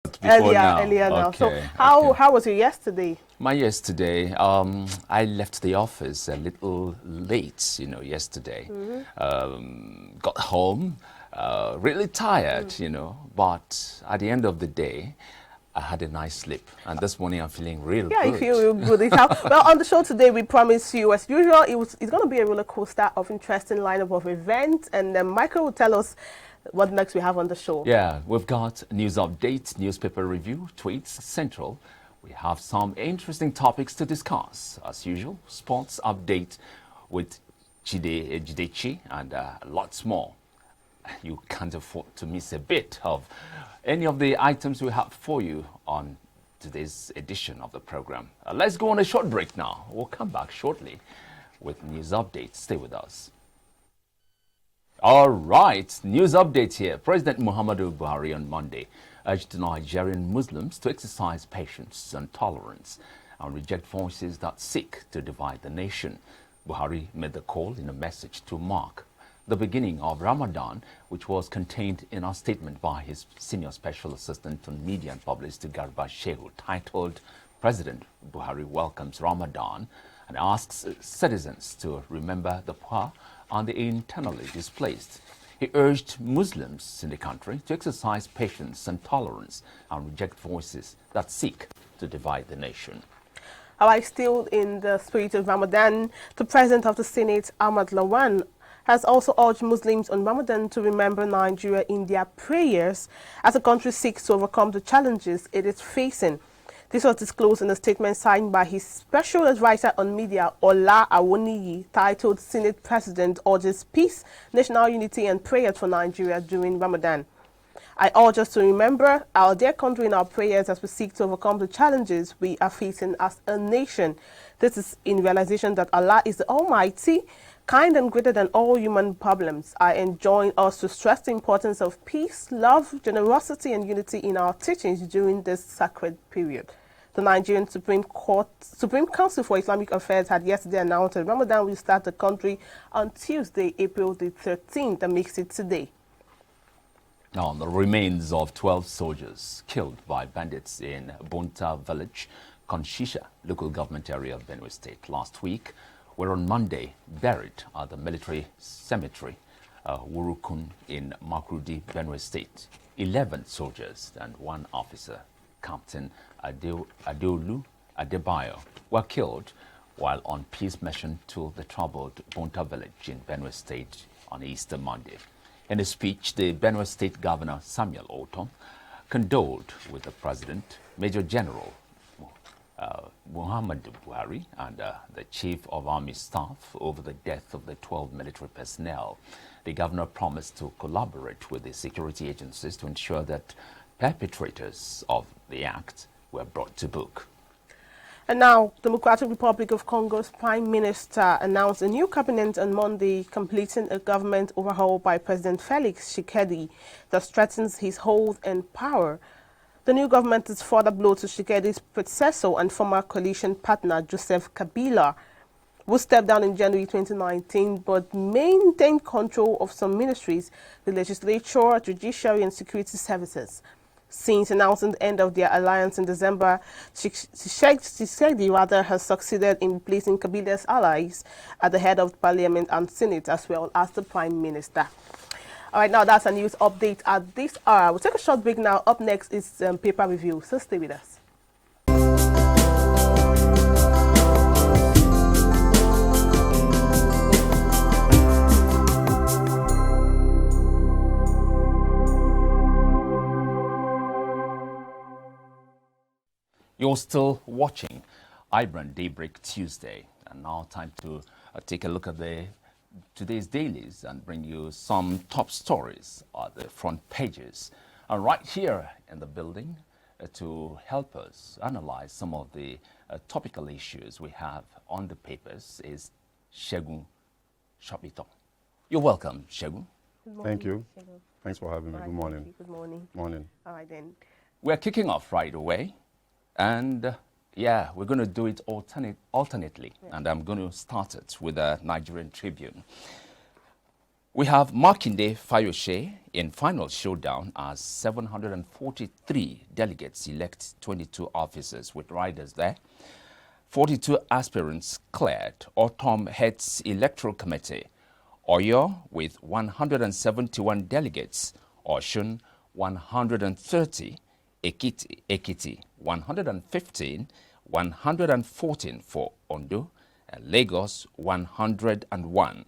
Before now. Earlier now. So Okay, how was your yesterday? My yesterday, I left the office a little late, yesterday. Got home, really tired, but at the end of the day, I had a nice sleep. And this morning, I'm feeling real Yeah, good. you feel real good. Well, on the show today, we promise you, as usual, it's going to be a roller coaster of interesting lineup of events. And then Michael will tell us what next we have on the show. Yeah, we've got news updates, newspaper review, tweets, central. We have some interesting topics to discuss. As usual, sports update with Jidechi and lots more. You can't afford to miss a bit of any of the items we have for you on today's edition of the program. Let's go on a short break now. We'll come back shortly with news updates. Stay with us. All right, news update here. President Muhammadu Buhari on Monday urged Nigerian Muslims to exercise patience and tolerance and reject voices that seek to divide the nation. Buhari made the call in a message to mark the beginning of Ramadan, which was contained in a statement by his senior special assistant on media and publicity, Garba Shehu, titled President Buhari welcomes Ramadan and asks citizens to remember the poor and the internally displaced. He urged Muslims in the country to exercise patience and tolerance and reject voices that seek to divide the nation. All right, still in the spirit of Ramadan, the President of the Senate, Ahmed Musa, has also urged Muslims on Ramadan to remember Nigeria in their prayers as the country seeks to overcome the challenges it is facing. This was disclosed in a statement signed by his special advisor on media, Ola Awoniyi, titled Senate President Urges Peace, National Unity and Prayer for Nigeria during Ramadan. I urge us to remember our dear country in our prayers as we seek to overcome the challenges we are facing as a nation. This is in realization that Allah is the Almighty, kind and greater than all human problems. I enjoin us to stress the importance of peace, love, generosity, and unity in our teachings during this sacred period. The Nigerian Supreme Council for Islamic Affairs had yesterday announced that Ramadan will start the country on Tuesday, April the 13th, and makes it today. Now, the remains of 12 soldiers killed by bandits in Bonta village, Konshisha, local government area of Benue State, last week were on Monday buried at the military cemetery, Wurukun in Makurdi, Benue State. 11 soldiers and 1 officer, Captain Adeolu Adebayo, were killed while on peace mission to the troubled Bonta village in Benue State on Easter Monday. In a speech, the Benue State Governor Samuel Otom condoled with the President, Major General Muhammadu Buhari and the Chief of Army Staff over the death of the 12 military personnel. The governor promised to collaborate with the security agencies to ensure that perpetrators of the act were brought to book. And now, Democratic Republic of Congo's Prime Minister announced a new cabinet on Monday, completing a government overhaul by President Felix Tshisekedi that strengthens his hold and power. The new government is further blow to Tshisekedi's predecessor and former coalition partner, Joseph Kabila, who stepped down in January 2019 but maintained control of some ministries, the legislature, judiciary, and security services. Since announcing the end of their alliance in December, Tshisekedi has succeeded in placing Kabila's allies at the head of the parliament and senate, as well as the prime minister. All right, now that's a news update at this hour. We'll take a short break now. Up next is paper review, so stay with us. You're still watching iBrand Daybreak Tuesday, and now time to take a look at today's dailies and bring you some top stories at the front pages. And right here in the building to help us analyze some of the topical issues we have on the papers is Segun Shopito. You're welcome, Segun. Thank you. Thanks for having me. Right, good morning. Good morning. Morning. All right, then. We're kicking off right away. And yeah, we're going to do it alternately. Yeah. And I'm going to start it with a Nigerian Tribune. We have Makinde Fayose in final showdown as 743 delegates elect 22 officers with riders there. 42 aspirants cleared. Autumn heads electoral committee. Oyo with 171 delegates. Oshun 130. Ekiti 115. 114 for Ondo. And Lagos 101.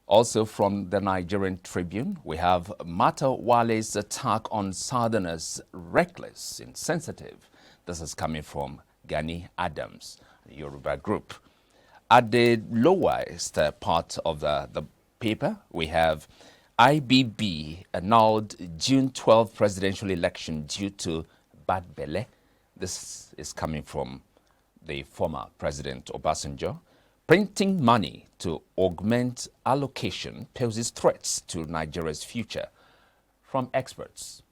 Also from the Nigerian Tribune, we have Mata Wale's attack on Southerners reckless, insensitive. This is coming from Gani Adams, Yoruba group. At the lowest part of the paper, we have IBB annulled June 12 presidential election due to bad belle. This is coming from the former President Obasanjo. Printing money to augment allocation poses threats to Nigeria's future from experts.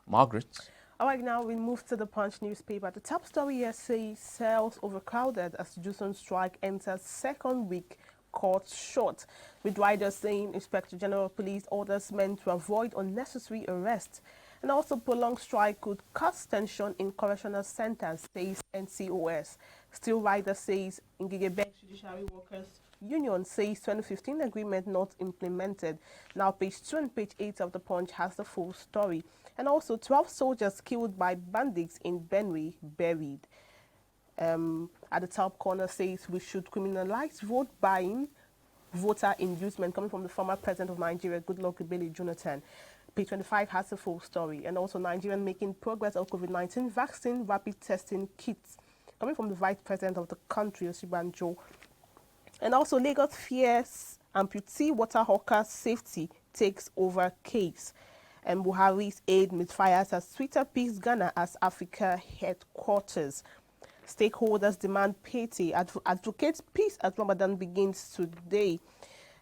Margaret? All right, now we move to the Punch newspaper. The top story here says sales overcrowded as Juson strike enters second week caught short, with riders saying Inspector General of Police orders men to avoid unnecessary arrest. And also prolonged strike could cause tension in correctional centers, says NCOS. Still rider says Ngigebe Judiciary Workers Union says 2015 agreement not implemented. Now page 2 and page 8 of the Punch has the full story. And also 12 soldiers killed by bandits in Benue buried. At the top corner says we should criminalize vote buying, voter inducement, coming from the former president of Nigeria, Goodluck Ebele Jonathan. Page 25 has the full story. And also Nigerian making progress on COVID-19 vaccine rapid testing kits, coming from the vice president of the country, Osibanjo. And also Lagos fears amputee water hawker safety takes over case. And Buhari's aid misfires as Twitter picks Ghana as Africa headquarters. Stakeholders demand piety, advocate peace as Ramadan begins today.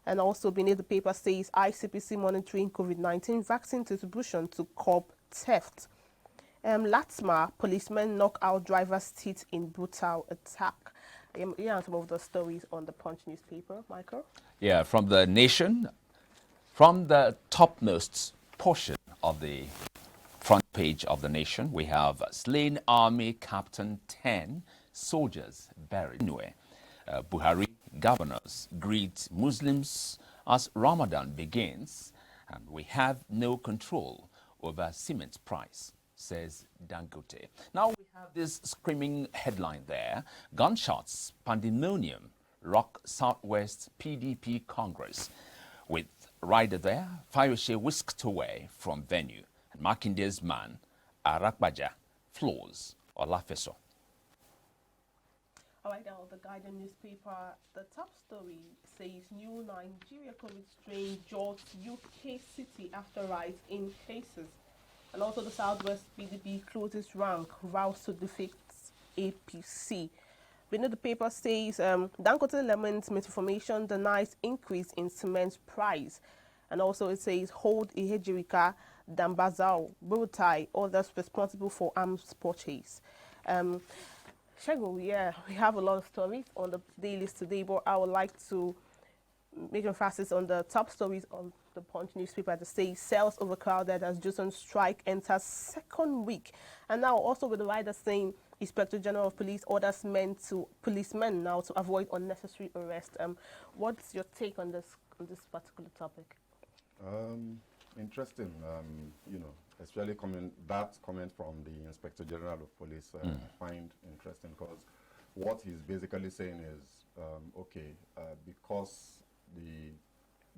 And also beneath the paper says ICPC monitoring COVID-19 vaccine distribution to curb theft. Latsma, policemen knock out driver's teeth in brutal attack. Here are some of the stories on the Punch newspaper, Michael. Yeah, from the Nation, from the topmost portion of the front page of the Nation, we have slain army captain 10 soldiers buried. Buhari governors greet Muslims as Ramadan begins, and we have no control over cement price, says Dangote. Now we have this screaming headline there: gunshots, pandemonium, rock Southwest PDP Congress. With rider there, Fayose whisked away from venue, and Makinde's man, Arakbaja, floors Olafeso. All right, now the Guardian newspaper, the top story says new Nigeria COVID strain jolts UK city after rise in cases. And also the Southwest PDP closes rank, vows to defeat APC. Beneath the paper says Dangote laments misinformation, denies increase in cement price. And also it says hold Ihejirika, Dambazao, Burutai, others responsible for arms purchase. Shego, yeah, we have a lot of stories on the dailies today, but I would like to make emphasis on the top stories on the Punch newspaper that says sales overcrowded as Juson strike enters second week. And now also with the rider saying Inspector General of Police orders policemen now to avoid unnecessary arrest. What's your take on this particular topic? Interesting, especially that comment from the Inspector General of Police, I find interesting because what he's basically saying is, because the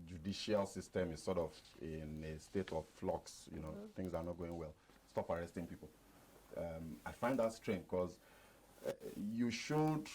judicial system is sort of in a state of flux, things are not going well, stop arresting people. I find that strange because you should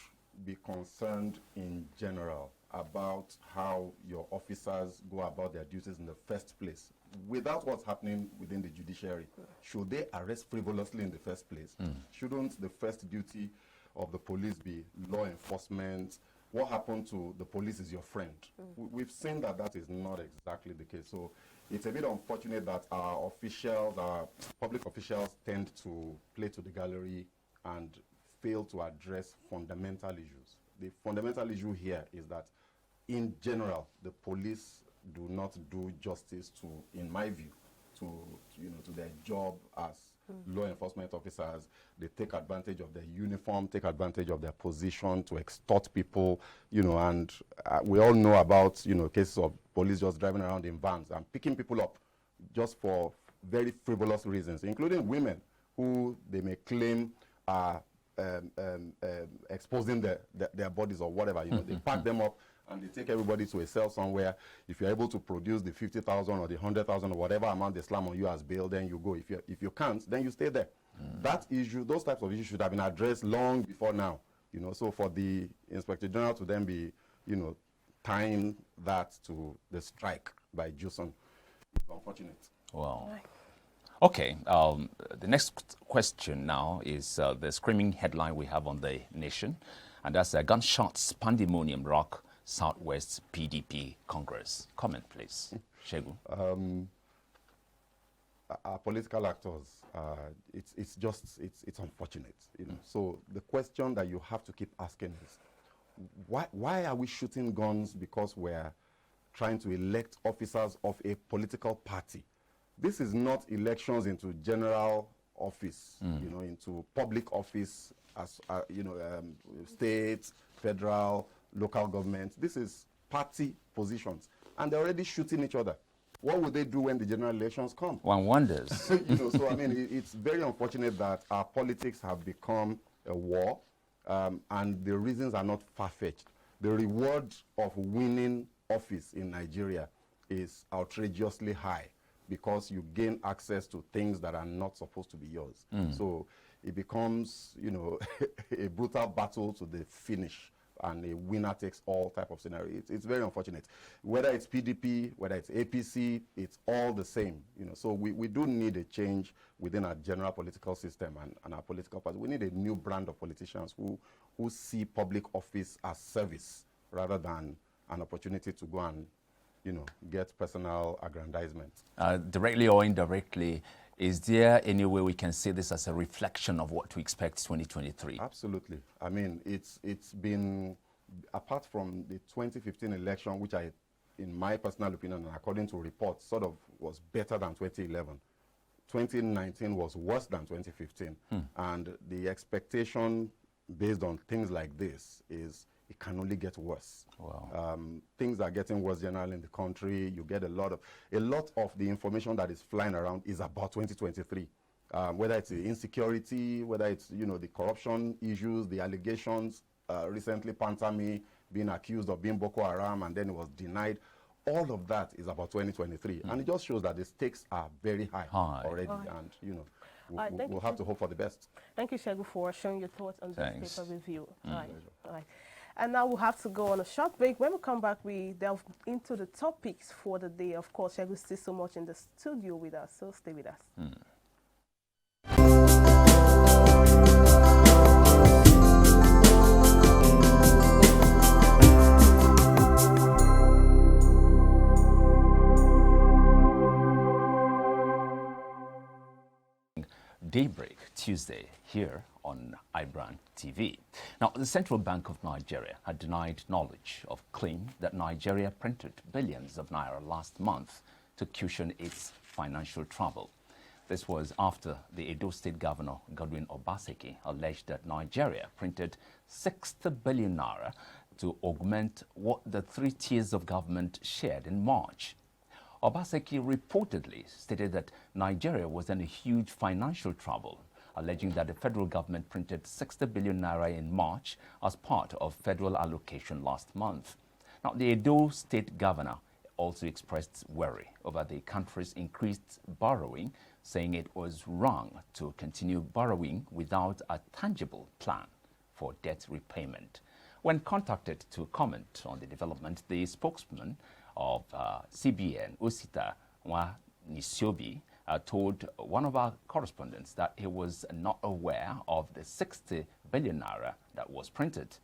be concerned in general about how your officers go about their duties in the first place. Without what's happening within the judiciary, should they arrest frivolously in the first place? Shouldn't the first duty of the police be law enforcement? What happened to the police is your friend. We've seen that that is not exactly the case. So it's a bit unfortunate that our officials, our public officials, tend to play to the gallery and fail to address fundamental issues. The fundamental issue here is that, in general, the police do not do justice to, in my view, to their job as law enforcement officers. They take advantage of their uniform, take advantage of their position to extort people, and we all know about, cases of police just driving around in vans and picking people up just for very frivolous reasons, including women who they may claim are exposing their bodies or whatever. They pack them up and they take everybody to a cell somewhere. If you're able to produce the 50,000 or the 100,000 or whatever amount they slam on you as bail, then you go. If you can't, then you stay there. That issue, those types of issues should have been addressed long before now. So for the Inspector General to then be, tying that to the strike by Juson is unfortunate. Well, okay. The next question now is the screaming headline we have on the Nation, and that's gunshots, pandemonium rock Southwest PDP Congress. Comment, please, Shegun. Our political actors, it's unfortunate, So the question that you have to keep asking is, why are we shooting guns because we're trying to elect officers of a political party? This is not elections into general office, into public office, as state, federal, local government. This is party positions, and they're already shooting each other. What will they do when the general elections come? One wonders. So I mean, it's very unfortunate that our politics have become a war, and the reasons are not far-fetched. The reward of winning office in Nigeria is outrageously high because you gain access to things that are not supposed to be yours. So it becomes, a brutal battle to the finish, and a winner takes all type of scenario. It's very unfortunate. Whether it's PDP, whether it's APC, it's all the same. So we do need a change within our general political system and our political party. We need a new brand of politicians who see public office as service rather than an opportunity to go and, get personal aggrandizement. Directly or indirectly, is there any way we can see this as a reflection of what to expect 2023? Absolutely. I mean, it's been, apart from the 2015 election, which in my personal opinion, and according to reports, sort of was better than 2011. 2019 was worse than 2015. And the expectation based on things like this is it can only get worse. Wow. Things are getting worse generally in the country. You get a lot of the information that is flying around is about 2023. Whether it's the insecurity, whether it's the corruption issues, the allegations. Recently, Pantami being accused of being Boko Haram and then it was denied. All of that is about 2023, and it just shows that the stakes are very high. Already, and we'll have to hope for the best. Thank you, Shegun, for sharing your thoughts on this paper review. All right. And now we'll have to go on a short break. When we come back, we delve into the topics for the day. Of course, Shegun's still so much in the studio with us, so stay with us. Daybreak Tuesday here on iBrandTV. Now, the Central Bank of Nigeria had denied knowledge of claim that Nigeria printed billions of naira last month to cushion its financial trouble. This was after the Edo State Governor, Godwin Obaseki, alleged that Nigeria printed 60 billion naira to augment what the three tiers of government shared in March. Obaseki reportedly stated that Nigeria was in a huge financial trouble, alleging that the federal government printed 60 billion naira in March as part of federal allocation last month. Now, the Edo State Governor also expressed worry over the country's increased borrowing, saying it was wrong to continue borrowing without a tangible plan for debt repayment. When contacted to comment on the development, the spokesman of CBN, Osita Nisiobi, told one of our correspondents that he was not aware of the 60 billion naira that was printed.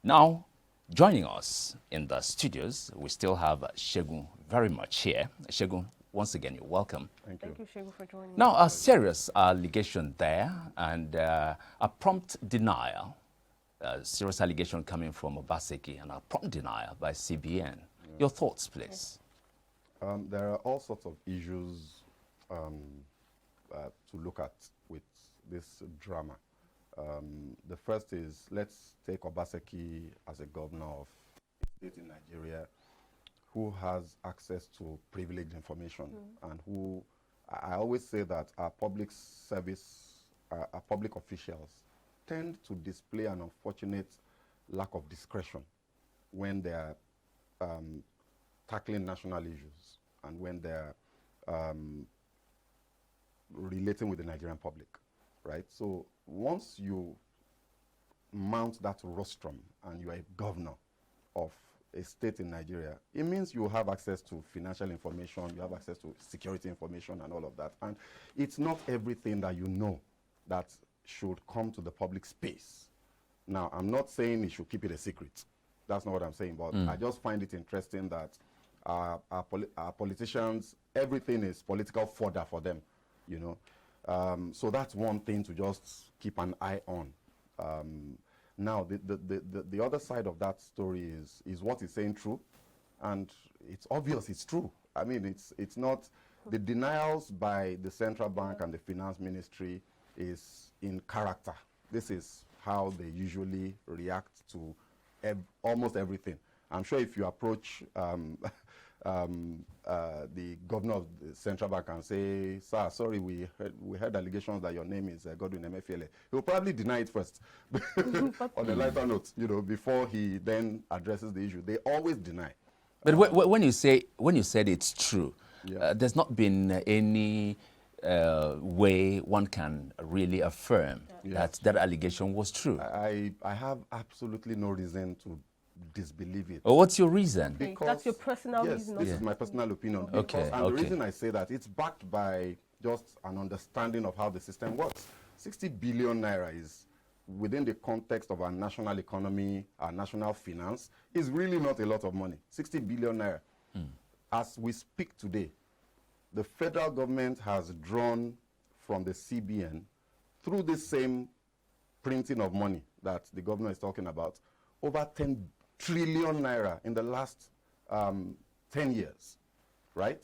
Now, joining us in the studios, we still have Shegun very much here. Shegun, once again, you're welcome. Thank you, Shegun, for joining Now, a serious allegation there and a prompt denial, a serious allegation coming from Obaseki and a prompt denial by CBN. Your thoughts, please. There are all sorts of issues to look at with this drama. The first is, let's take Obaseki as a governor of a state in Nigeria who has access to privileged information and who, I always say that our public service, our public officials tend to display an unfortunate lack of discretion when they are tackling national issues and when they're relating with the Nigerian public, right? So once you mount that rostrum and you are a governor of a state in Nigeria, it means you have access to financial information, you have access to security information and all of that. And it's not everything that you know that should come to the public space. Now, I'm not saying you should keep it a secret. That's not what I'm saying, but I just find it interesting that our politicians, everything is political fodder for them, you know. So that's one thing to just keep an eye on. Now, the other side of that story is what he's saying true, and it's obvious it's true. I mean, it's not, the denials by the central bank and the finance ministry is in character. This is how they usually react to almost everything. I'm sure if you approach the governor of the central bank and say, sir, sorry, we heard allegations that your name is Godwin Emefiele, he will probably deny it first on a lighter note, you know, before he then addresses the issue. They always deny. But when you said it's true, there's not been any way one can really affirm that allegation was true. I have absolutely no reason to disbelieve it. Oh, what's your reason? Because that's your personal reason. Yes, this is my personal opinion. Okay, And the reason I say that, it's backed by just an understanding of how the system works. 60 billion naira is, within the context of our national economy, our national finance, is really not a lot of money. 60 billion naira. As we speak today, the federal government has drawn from the CBN through the same printing of money that the governor is talking about, over 10 trillion naira in the last 10 years, right?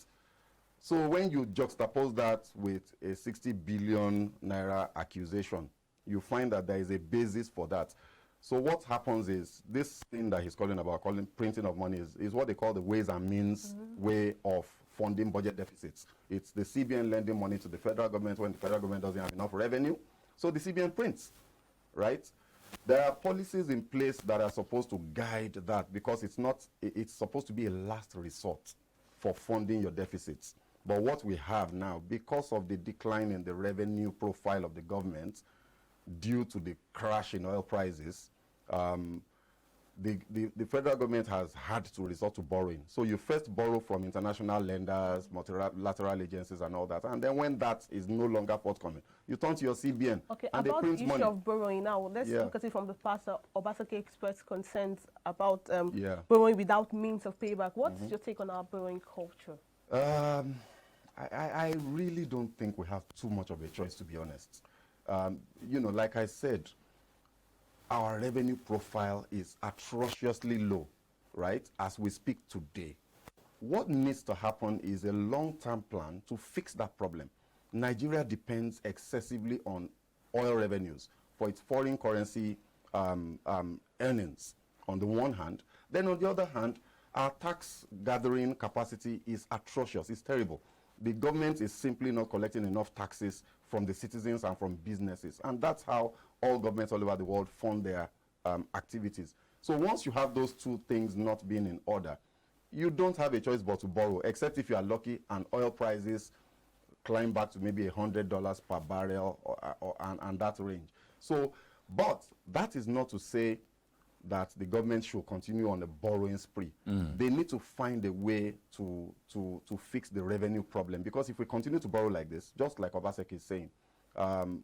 So when you juxtapose that with a 60 billion naira accusation, you find that there is a basis for that. So what happens is, this thing that he's calling printing of money is what they call the ways and means way of funding budget deficits. It's the CBN lending money to the federal government when the federal government doesn't have enough revenue. So the CBN prints, right? There are policies in place that are supposed to guide that, because it's supposed to be a last resort for funding your deficits. But what we have now, because of the decline in the revenue profile of the government due to the crash in oil prices, the federal government has had to resort to borrowing. So you first borrow from international lenders, multilateral agencies and all that, and then when that is no longer forthcoming, you turn to your CBN and they print money. About the issue of borrowing now, let's look at it from the past. Obaseki expressed concerns about borrowing without means of payback. What's your take on our borrowing culture? I really don't think we have too much of a choice, to be honest. You know, like I said, our revenue profile is atrociously low, right, as we speak today. What needs to happen is a long-term plan to fix that problem. Nigeria depends excessively on oil revenues for its foreign currency earnings on the one hand. Then on the other hand, our tax gathering capacity is atrocious, it's terrible. The government is simply not collecting enough taxes from the citizens and from businesses. And that's how all governments all over the world fund their activities. So once you have those two things not being in order, you don't have a choice but to borrow, except if you are lucky and oil prices climb back to maybe $100 per barrel and that range. So, but that is not to say that the government should continue on the borrowing spree. They need to find a way to fix the revenue problem, because if we continue to borrow like this, just like Obaseki is saying,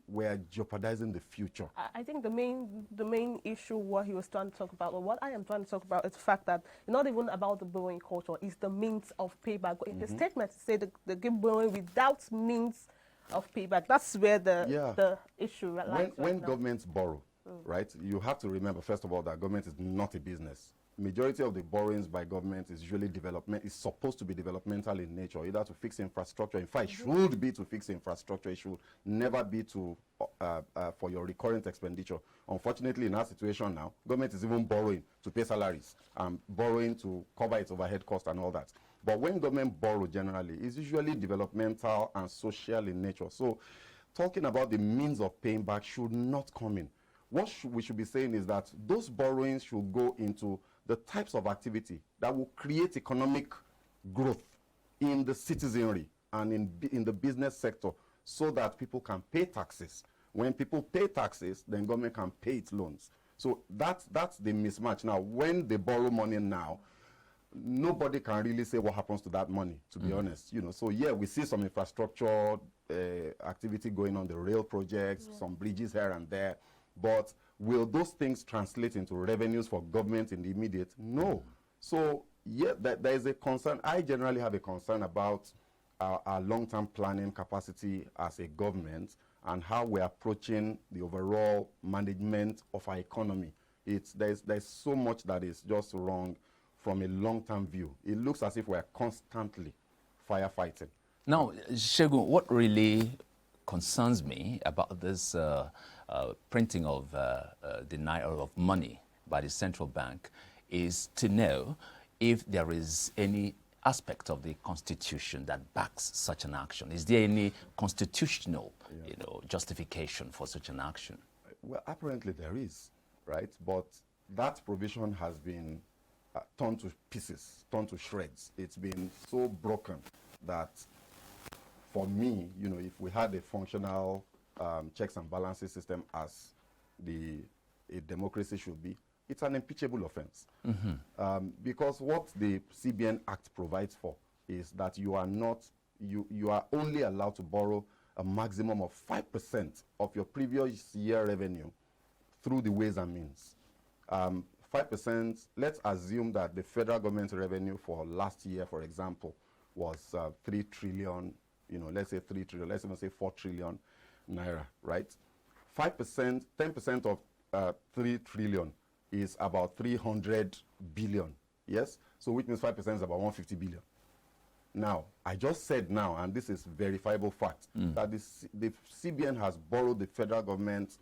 we're jeopardizing the future. I think the main issue what he was trying to talk about, or what I am trying to talk about, is the fact that it's not even about the borrowing culture, it's the means of payback. In the statement, it said they give borrowing without means of payback. That's where the issue lies. When governments borrow, right, you have to remember, first of all, that government is not a business. majority of the borrowings by government is usually development, is supposed to be developmental in nature, either to fix infrastructure. In fact, it should be to fix infrastructure. It should never be to for your recurrent expenditure. Unfortunately, in our situation now, government is even borrowing to pay salaries, borrowing to cover its overhead cost and all that. But when government borrow generally, it's usually developmental and social in nature. So talking about the means of paying back should not come in. What we should be saying is that those borrowings should go into the types of activity that will create economic growth in the citizenry and in the business sector, so that people can pay taxes. When people pay taxes, then government can pay its loans. So that's the mismatch. Now, when they borrow money now, nobody can really say what happens to that money, to be honest. You know, so yeah, we see some infrastructure activity going on, the rail projects, some bridges here and there, but will those things translate into revenues for government in the immediate? No. So yeah, there is a concern. I generally have a concern about our long-term planning capacity as a government and how we're approaching the overall management of our economy. There's so much that is just wrong from a long-term view. It looks as if we're constantly firefighting. Now, Segun, what really concerns me about this printing of the naira of money by the central bank is to know if there is any aspect of the constitution that backs such an action. Is there any constitutional, justification for such an action? Well, apparently there is, right? But that provision has been torn to pieces, torn to shreds. It's been so broken that, for me, if we had a functional checks and balances system as a democracy should be, it's an impeachable offense. Because what the CBN Act provides for is that you are only allowed to borrow a maximum of 5% of your previous year revenue through the ways and means. 5%, let's assume that the federal government revenue for last year, for example, was 3 trillion, let's say 3 trillion, let's even say 4 trillion naira, right? 5%, 10% of 3 trillion is about 300 billion, yes? So which means 5% is about 150 billion. Now, I just said now, and this is verifiable fact, that the CBN has borrowed the federal government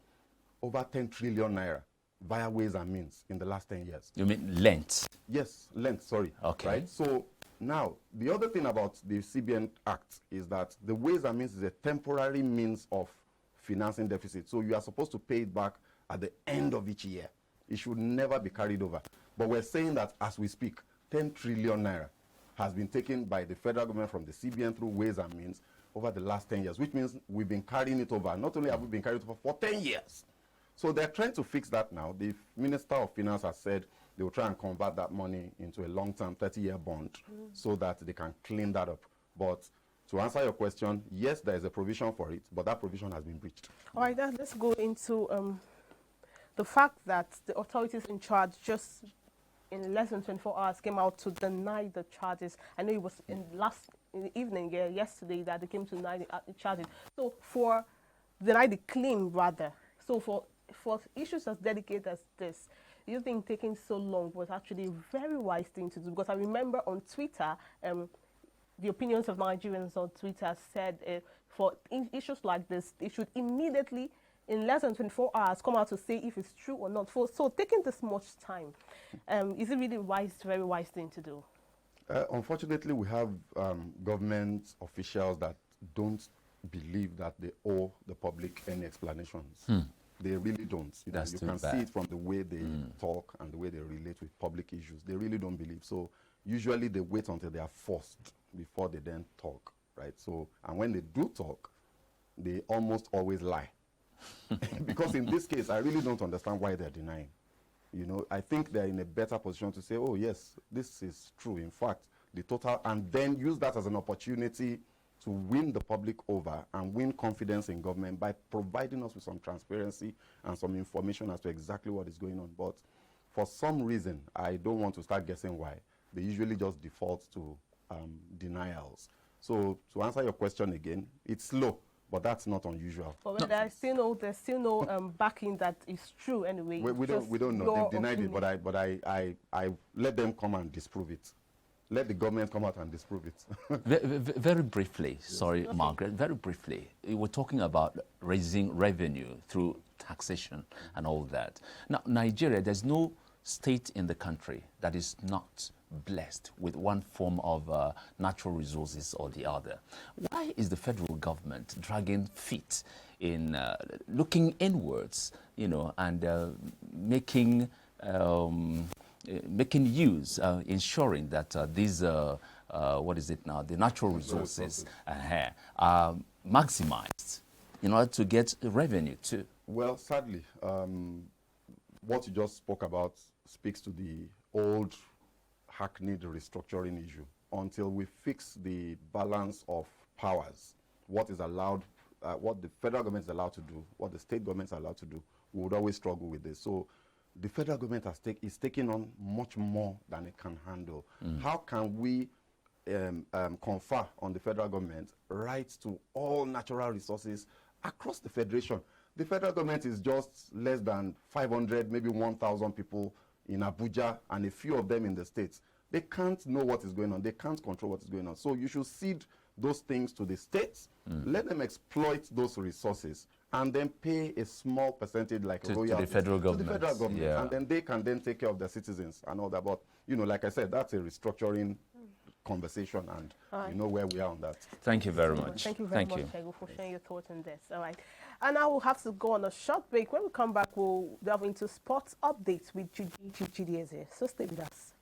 over 10 trillion naira via ways and means in the last 10 years. You mean length? Yes, length, sorry. Okay. Right? So now, the other thing about the CBN Act is that the ways and means is a temporary means of financing deficit. So you are supposed to pay it back at the end of each year. It should never be carried over. But we're saying that as we speak, 10 trillion naira has been taken by the federal government from the CBN through ways and means over the last 10 years, which means we've been carrying it over. Not only have we been carrying it over for 10 years. So they're trying to fix that now. The Minister of Finance has said they will try and convert that money into a long-term 30-year bond so that they can clean that up. But to answer your question, yes, there is a provision for it, but that provision has been breached. All right, then let's go into the fact that the authorities in charge just in less than 24 hours came out to deny the charges. I know it was in the evening, yesterday, that they came to deny the charges. So deny the claim, rather. So for issues as delicate as this, do you think taking so long was actually a very wise thing to do? Because I remember on Twitter, the opinions of Nigerians on Twitter said for issues like this, they should immediately, in less than 24 hours, come out to say if it's true or not. So taking this much time, is it really very wise thing to do? Unfortunately, we have government officials that don't believe that they owe the public any explanations. They really don't. You can see it from the way they talk and the way they relate with public issues. They really don't believe. So usually they wait until they are forced before they then talk, right? So, and when they do talk, they almost always lie. Because in this case, I really don't understand why they're denying. I think they're in a better position to say, oh yes, this is true. In fact, the total, and then use that as an opportunity to win the public over and win confidence in government by providing us with some transparency and some information as to exactly what is going on. But for some reason, I don't want to start guessing why, they usually just default to denials. So to answer your question again, it's slow, but that's not unusual. But there's still no backing that is true anyway. We don't know. They've denied it, but I let them come and disprove it. Let the government come out and disprove it. Very briefly, sorry, Margaret, very briefly, we're talking about raising revenue through taxation and all that. Now, Nigeria, there's no state in the country that is not blessed with one form of natural resources or the other. Why is the federal government dragging feet in looking inwards, you know, and making use, ensuring that these, what is it now, the natural resources are maximized in order to get revenue too? Well, sadly, what you just spoke about speaks to the old hackneyed restructuring issue. Until we fix the balance of powers, what is allowed, what the federal government is allowed to do, what the state governments are allowed to do, we would always struggle with this. So the federal government is taking on much more than it can handle. How can we confer on the federal government rights to all natural resources across the federation? The federal government is just less than 500, maybe 1,000 people in Abuja and a few of them in the states. They can't know what is going on. They can't control what is going on. So you should cede those things to the states, let them exploit those resources, and then pay a small percentage like a royalty to the federal government. To the federal government. Yeah. And then they can then take care of their citizens and all that. But, you know, like I said, that's a restructuring conversation, and you know where we are on that. Thank you very much. Thank you very much, Ego, for sharing your thoughts on this. All right. And now we'll have to go on a short break. When we come back, we'll delve into sports updates with Judy. So stay with us.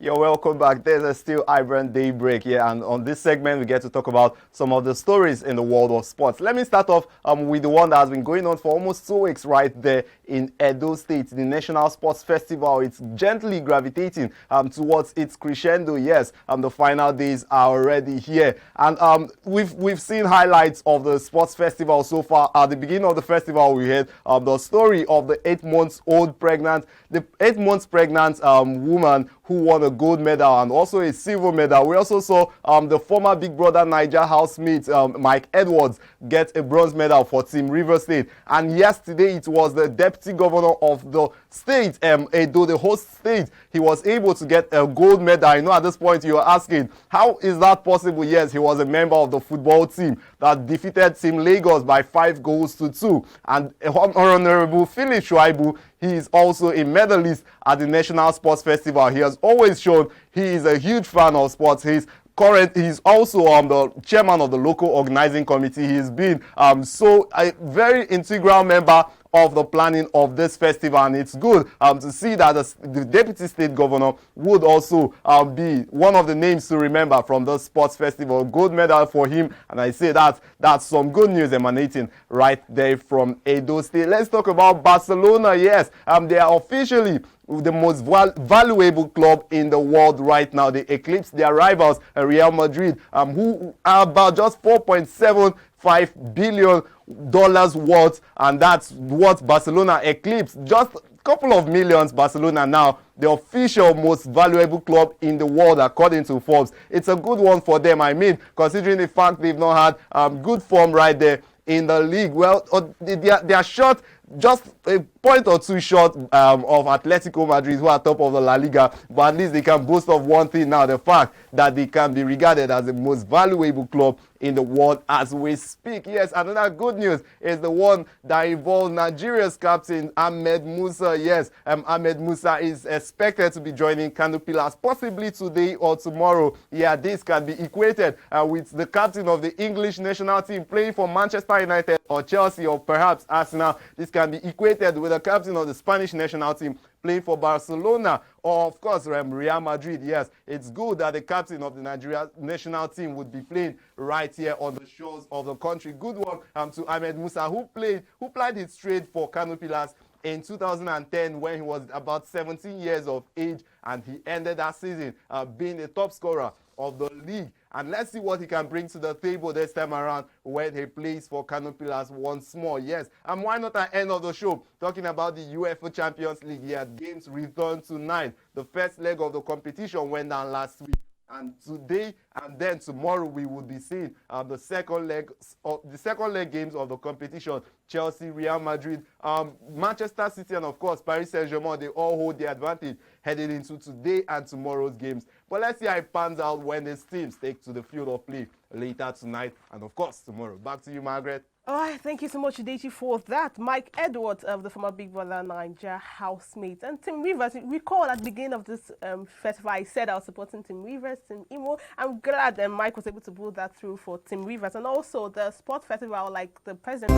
You're welcome back. There's still iBrand Daybreak, and on this segment we get to talk about some of the stories in the world of sports. Let me start off with the one that has been going on for almost 2 weeks right there in Edo State, the National Sports Festival. It's gently gravitating towards its crescendo. Yes, the final days are already here, and we've seen highlights of the sports festival so far. At the beginning of the festival, we heard the story of the 8 months pregnant woman who won a gold medal and also a silver medal. We also saw the former Big Brother Niger housemate Mike Edwards get a bronze medal for Team River State. And yesterday it was the deputy governor of the state, Edo, the host state. He was able to get a gold medal. I know at this point you are asking, how is that possible? Yes, he was a member of the football team that defeated Team Lagos by 5-2. And Honorable Philip Shuaibu, he is also a medalist at the National Sports Festival. He has always shown he is a huge fan of sports. He's also the chairman of the local organizing committee. He's been so a very integral member of the planning of this festival, and it's good to see that the deputy state governor would also be one of the names to remember from the sports festival. Gold medal for him, and I say that's some good news emanating right there from Edo State. Let's talk about Barcelona. Yes, they are officially the most valuable club in the world right now. They eclipse their rivals, Real Madrid, who are about just $4.75 billion worth, and that's what Barcelona eclipsed. Just a couple of millions. Barcelona now the official most valuable club in the world according to Forbes. It's a good one for them, I mean, considering the fact they've not had good form right there in the league. Well, they are short, just a point or two short of Atletico Madrid, who are top of the La Liga, but at least they can boast of one thing now, the fact that they can be regarded as the most valuable club in the world as we speak. Yes, another good news is the one that involves Nigeria's captain Ahmed Musa. Yes, Ahmed Musa is expected to be joining Kano Pillars possibly today or tomorrow. Yeah, this can be equated with the captain of the English national team playing for Manchester United or Chelsea or perhaps Arsenal. This can be equated with the captain of the Spanish national team playing for Barcelona or, of course, Real Madrid. Yes, it's good that the captain of the Nigeria national team would be playing right here on the shores of the country. Good one to Ahmed Musa, who played his trade for Kano Pillars in 2010 when he was about 17 years of age, and he ended that season being the top scorer of the league. and let's see what he can bring to the table this time around when he plays for Kano Pillars once more. Yes, and why not at the end of the show talking about the UEFA Champions League? Yeah, games return tonight. The first leg of the competition went down last week, and today and then tomorrow we will be seeing the second leg games of the competition. Chelsea, Real Madrid, Manchester City, and of course Paris Saint-Germain, they all hold the advantage heading into today and tomorrow's games. But let's see how it pans out when these teams take to the field of play later tonight and of course tomorrow. Back to you, Margaret. All right, thank you so much, Deji, for that. Mike Edwards of the former Big Brother Naija housemate. And Tim Rivers, recall at the beginning of this festival, I said I was supporting Tim Rivers, Tim Imo. I'm glad that Mike was able to pull that through for Tim Rivers. And also the sports festival, like the president.